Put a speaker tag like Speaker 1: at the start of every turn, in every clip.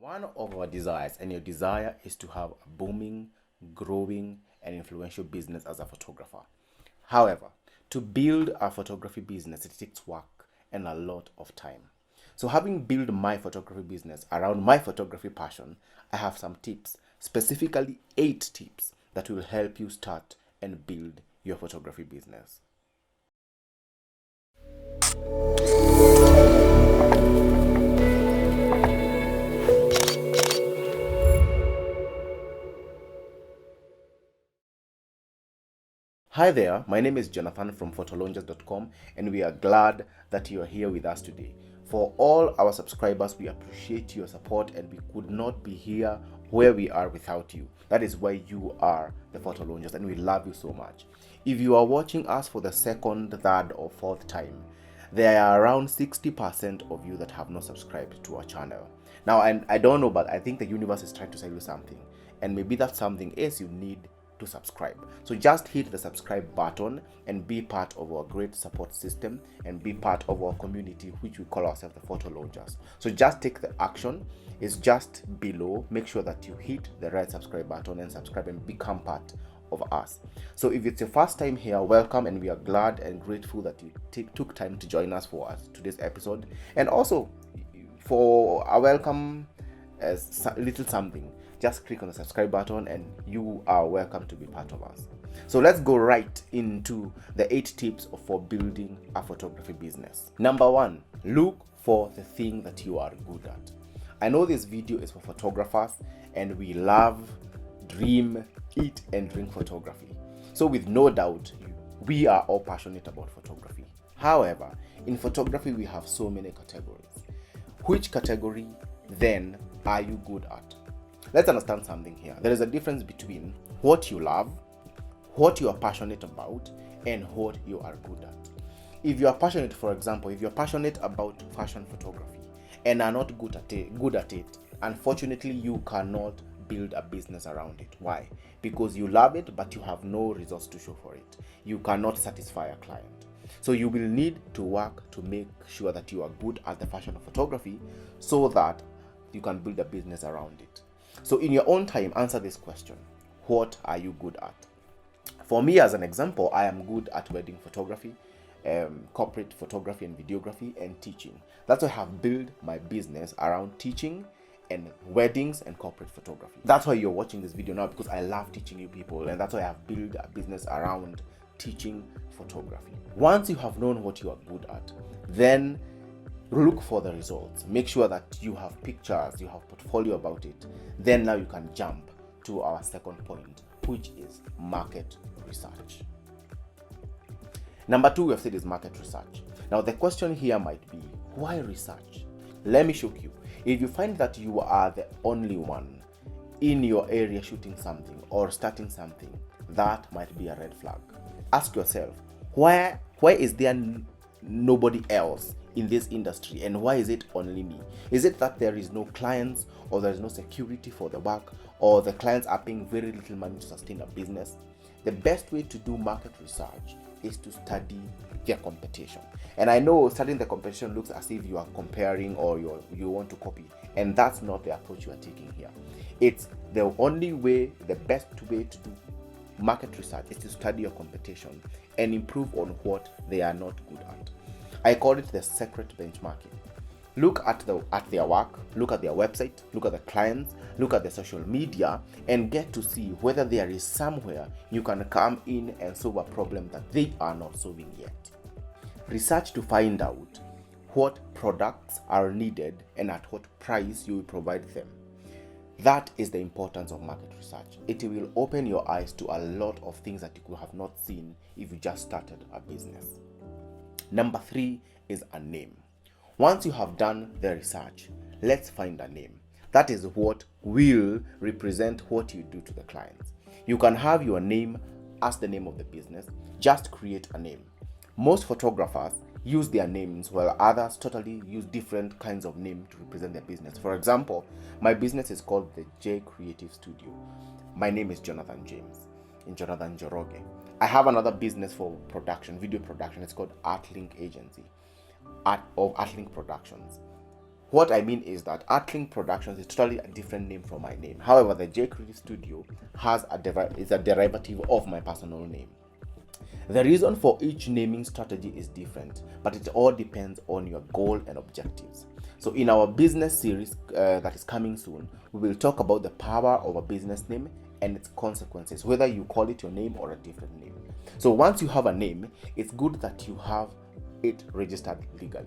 Speaker 1: One of our desires, and your desire, is to have a booming, growing, and influential business as a photographer. However, to build a photography business, it takes work and a lot of time. So, having built my photography business around my photography passion, I have some tips, specifically 8 tips that will help you start and build your photography business. Hi there, my name is Jonathan from photolaunchers.com, and we are glad that you are here with us today. For all our subscribers, we appreciate your support, and we could not be here where we are without you. That is why you are the Photo Launchers, and we love you so much. If you are watching us for the second, third, or fourth time, there are around 60% of you that have not subscribed to our channel. Now, I don't know, but I think the universe is trying to tell you something, and maybe that something is you need to subscribe. So just hit the subscribe button and be part of our great support system and be part of our community, which we call ourselves the Photo Launchers. So just take the action. It's just below. Make sure that you hit the right subscribe button and subscribe and become part of us. So if it's your first time here, welcome, and we are glad and grateful that you took time to join us for today's episode, and also for a welcome as little something. Just click on the subscribe button and you are welcome to be part of us. So let's go right into the 8 tips for building a photography business. Number 1, look for the thing that you are good at. I know this video is for photographers, and we love, dream, eat, and drink photography. So with no doubt, we are all passionate about photography. However, in photography, we have so many categories. Which category then are you good at? Let's understand something here. There is a difference between what you love, what you are passionate about, and what you are good at. If you are passionate, for example, if you're passionate about fashion photography and are not good at it, unfortunately, you cannot build a business around it. Why? Because you love it, but you have no resource to show for it. You cannot satisfy a client. So you will need to work to make sure that you are good at the fashion of photography so that you can build a business around it. So in your own time, answer this question. What are you good at? For me, as an example, I am good at wedding photography, corporate photography and videography, and teaching. That's why I have built my business around teaching and weddings and corporate photography. That's why you're watching this video now, because I love teaching you people, and that's why I have built a business around teaching photography. Once you have known what you are good at, then look for the results. Make sure that you have pictures, you have portfolio about it. Then now you can jump to our second point, which is market research. Number 2 we have said is market research. Now the question here might be, why research? Let me shock you. If you find that you are the only one in your area shooting something or starting something, that might be a red flag. Ask yourself, why is there nobody else in this industry, and why is it only me? Is it that there is no clients, or there is no security for the work, or the clients are paying very little money to sustain a business? The best way to do market research is to study their competition. And I know studying the competition looks as if you are comparing or you want to copy, and that's not the approach you are taking here. It's the only way, the best way to do market research is to study your competition and improve on what they are not good at. I call it the secret benchmarking. Look at their work, look at their website, look at the clients, look at the social media, and get to see whether there is somewhere you can come in and solve a problem that they are not solving yet. Research to find out what products are needed and at what price you will provide them. That is the importance of market research. It will open your eyes to a lot of things that you could have not seen if you just started a business. Number 3 is a name. Once you have done the research, let's find a name. That is what will represent what you do to the clients. You can have your name as the name of the business. Just create a name. Most photographers use their names, while others totally use different kinds of names to represent their business. For example, my business is called the J Creative Studio. My name is Jonathan James, in Jonathan Joroge. I have another business for production, video production. It's called Artlink Agency, Artlink Productions. What I mean is that Artling Productions is totally a different name from my name. However, the J Creative Studio is a derivative of my personal name. The reason for each naming strategy is different, but it all depends on your goal and objectives. So in our business series that is coming soon, we will talk about the power of a business name and its consequences, whether you call it your name or a different name. So once you have a name, it's good that you have it registered legally.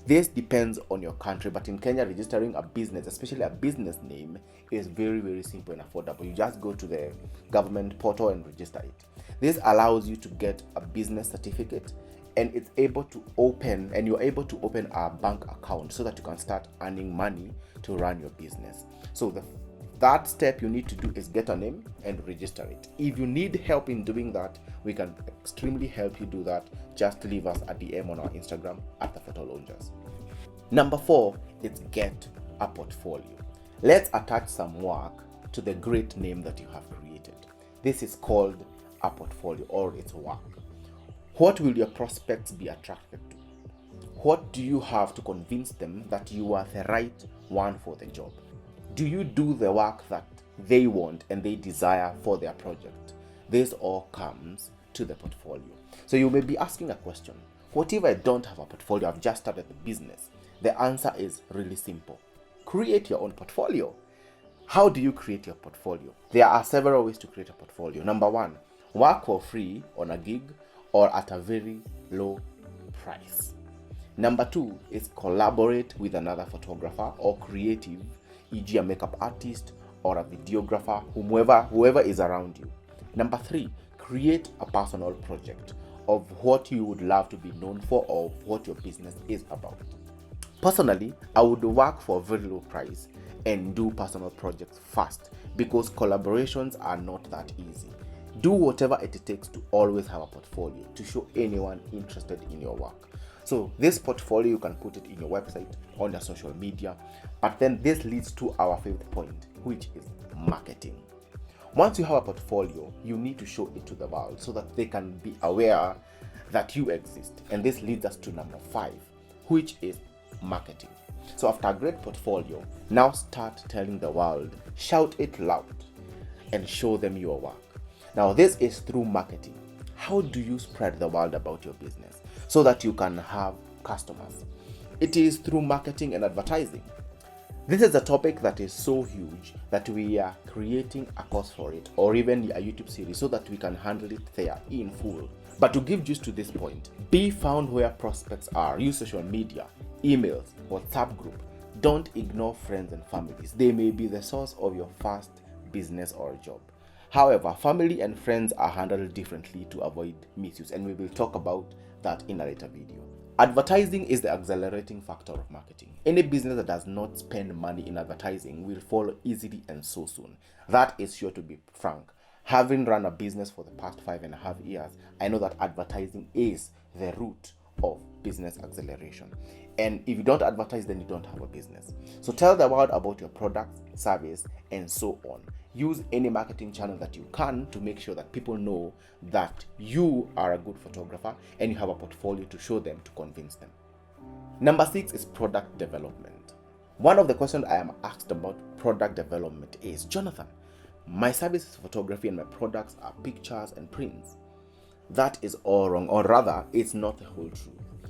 Speaker 1: This depends on your country, but in Kenya, registering a business, especially a business name, is very, very simple and affordable. You just go to the government portal and register it. This allows you to get a business certificate, and you're able to open a bank account so that you can start earning money to run your business. So that step you need to do is get a name and register it. If you need help in doing that, we can extremely help you do that. Just leave us a DM on our Instagram at the Photo Launchers. Number 4 is get a portfolio. Let's attach some work to the great name that you have created. This is called a portfolio, or its work. What will your prospects be attracted to? What do you have to convince them that you are the right one for the job? Do you do the work that they want and they desire for their project? This all comes to the portfolio. So you may be asking a question: what if I don't have a portfolio? I've just started the business. The answer is really simple. Create your own portfolio. How do you create your portfolio? There are several ways to create a portfolio. Number 1, work for free on a gig or at a very low price. Number 2 is collaborate with another photographer or creative, e.g. a makeup artist or a videographer, whoever is around you. Number 3, create a personal project of what you would love to be known for or what your business is about. Personally, I would work for a very low price and do personal projects first, because collaborations are not that easy. Do whatever it takes to always have a portfolio to show anyone interested in your work. So this portfolio, you can put it in your website, on your social media, but then this leads to our 5th point, which is marketing. Once you have a portfolio, you need to show it to the world so that they can be aware that you exist. And this leads us to number 5, which is marketing. So after a great portfolio, now start telling the world, shout it loud, and show them your work. Now this is through marketing. How do you spread the word about your business so that you can have customers? It is through marketing and advertising. This is a topic that is so huge that we are creating a course for it, or even a YouTube series, so that we can handle it there in full. But to give juice to this point, be found where prospects are. Use social media, emails, WhatsApp group. Don't ignore friends and families. They may be the source of your first business or job. However, family and friends are handled differently to avoid misuse, and we will talk about that in a later video. Advertising is the accelerating factor of marketing. Any business that does not spend money in advertising will fall easily and so soon. That is sure to be frank. Having run a business for the past 5.5 years, I know that advertising is the root of business acceleration. And if you don't advertise, then you don't have a business. So tell the world about your product, service, and so on. Use any marketing channel that you can to make sure that people know that you are a good photographer and you have a portfolio to show them, to convince them. Number 6 is product development. One of the questions I am asked about product development is, Jonathan, my service is photography and my products are pictures and prints. That is all wrong, or rather, it's not the whole truth.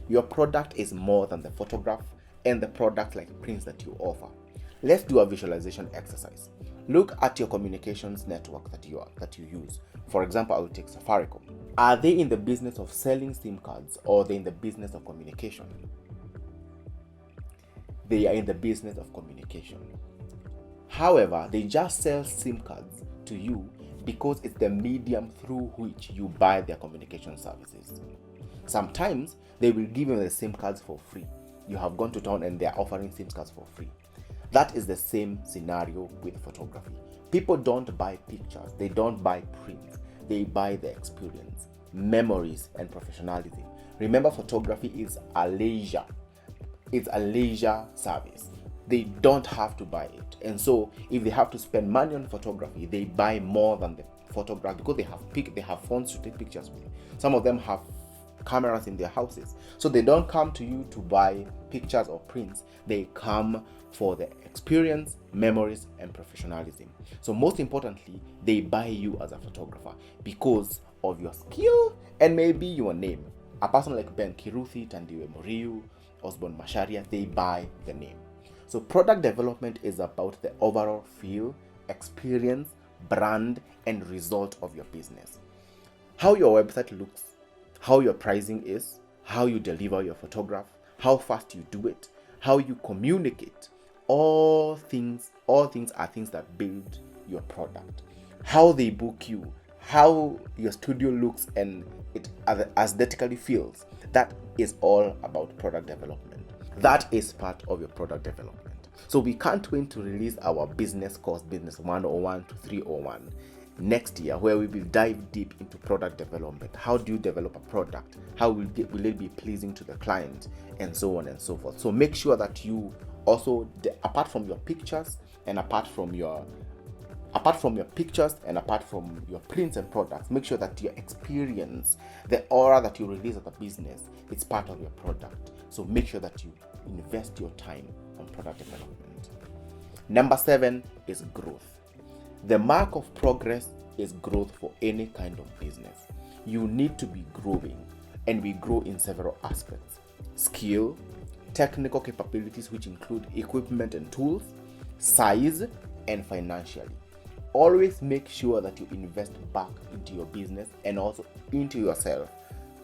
Speaker 1: Your product is more than the photograph and the product like prints that you offer. Let's do a visualization exercise. Look at your communications network that you use. For example, I will take Safaricom. Are they in the business of selling SIM cards, or are they in the business of communication? They are in the business of communication. However, they just sell SIM cards to you because it's the medium through which you buy their communication services. Sometimes they will give you the SIM cards for free. You have gone to town and they are offering SIM cards for free. That is the same scenario with photography. People don't buy pictures, they don't buy prints, they buy the experience, memories, and professionalism. Remember, photography is a leisure. It's a leisure service. They don't have to buy it. And so if they have to spend money on photography, they buy more than the photograph because they have phones to take pictures with. Some of them have cameras in their houses. So they don't come to you to buy pictures or prints. They come for the experience, memories, and professionalism. So most importantly, they buy you as a photographer because of your skill and maybe your name. A person like Ben Kiruthi, Tandiwe Muriu, Osborne Masharia, they buy the name. So product development is about the overall feel, experience, brand, and result of your business. How your website looks, how your pricing is, how you deliver your photograph, how fast you do it, how you communicate. All things are things that build your product. How they book you, how your studio looks and it aesthetically feels. That is all about product development. That is part of your product development. So we can't wait to release our business course, Business 101 to 301 next year, where we will dive deep into product development. How do you develop a product? How will it be pleasing to the client, and so on and so forth. So make sure that you also, apart from your pictures and apart from your prints and products, make sure that your experience, the aura that you release as a business, it's part of your product. So make sure that you invest your time on product development. Number 7 is growth. The mark of progress is growth for any kind of business. You need to be growing, and we grow in several aspects: skill, technical capabilities, which include equipment and tools, size, and financially. Always make sure that you invest back into your business and also into yourself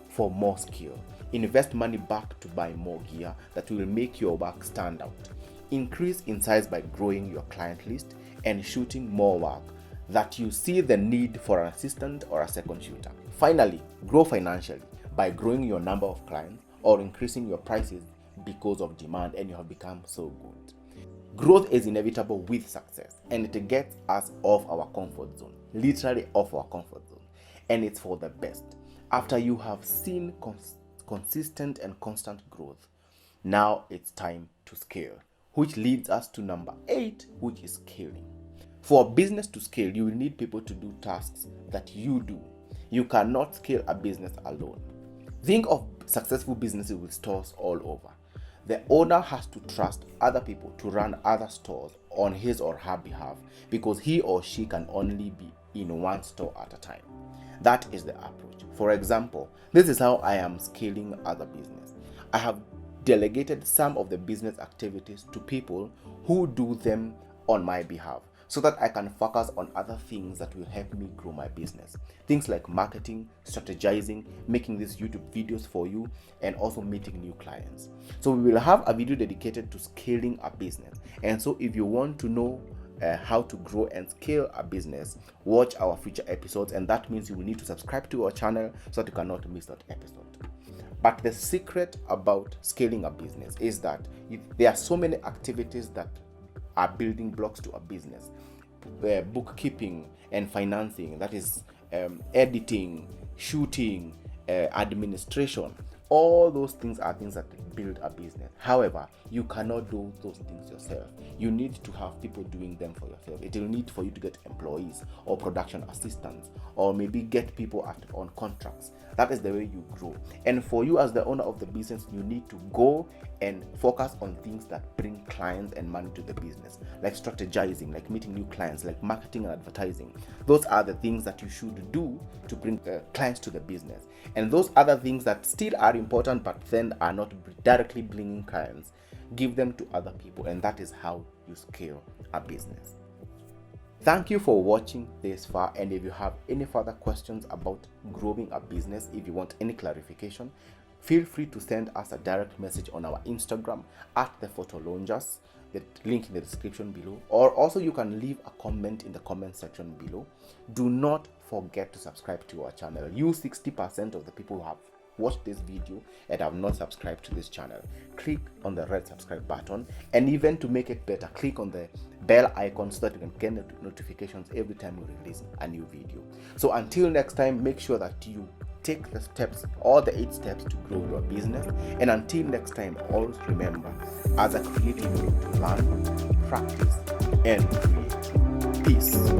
Speaker 1: for more skill. Invest money back to buy more gear that will make your work stand out. Increase in size by growing your client list and shooting more work that you see the need for an assistant or a second shooter. Finally, grow financially by growing your number of clients or increasing your prices because of demand and you have become so good. Growth is inevitable with success, and it gets us off our comfort zone, literally off our comfort zone, and it's for the best. After you have seen consistent and constant growth, now it's time to scale, which leads us to number 8, which is scaling. For a business to scale, you will need people to do tasks that you do. You cannot scale a business alone. Think of successful businesses with stores all over. The owner has to trust other people to run other stores on his or her behalf because he or she can only be in one store at a time. That is the approach. For example, this is how I am scaling other business. I have delegated some of the business activities to people who do them on my behalf, so that I can focus on other things that will help me grow my business. Things like marketing, strategizing, making these YouTube videos for you, and also meeting new clients. So we will have a video dedicated to scaling a business. And so if you want to know how to grow and scale a business, watch our future episodes, and that means you will need to subscribe to our channel so that you cannot miss that episode. But the secret about scaling a business is that there are so many activities that are building blocks to a business. Bookkeeping and financing, that is editing, shooting, administration. All those things are things that build a business. However, you cannot do those things yourself. You need to have people doing them for yourself. It will need for you to get employees or production assistants, or maybe get people on contracts. That is the way you grow. And for you as the owner of the business, you need to go and focus on things that bring clients and money to the business, like strategizing, like meeting new clients, like marketing and advertising. Those are the things that you should do to bring clients to the business. And those other things that still are important but then are not directly bringing clients, give them to other people, and that is how you scale a business. Thank you for watching this far, and if you have any further questions about growing a business, if you want any clarification, feel free to send us a direct message on our Instagram at The Photo Loungers, the link in the description below, or also you can leave a comment in the comment section below. Do not forget to subscribe to our channel. You 60% of the people who have watched this video and have not subscribed to this channel, click on the red subscribe button, and even to make it better, click on the bell icon so that you can get notifications every time we release a new video. So until next time, make sure that you take the steps, all the 8 steps to grow your business. And until next time, always remember, as a creative, you need to learn, practice, and create. Peace.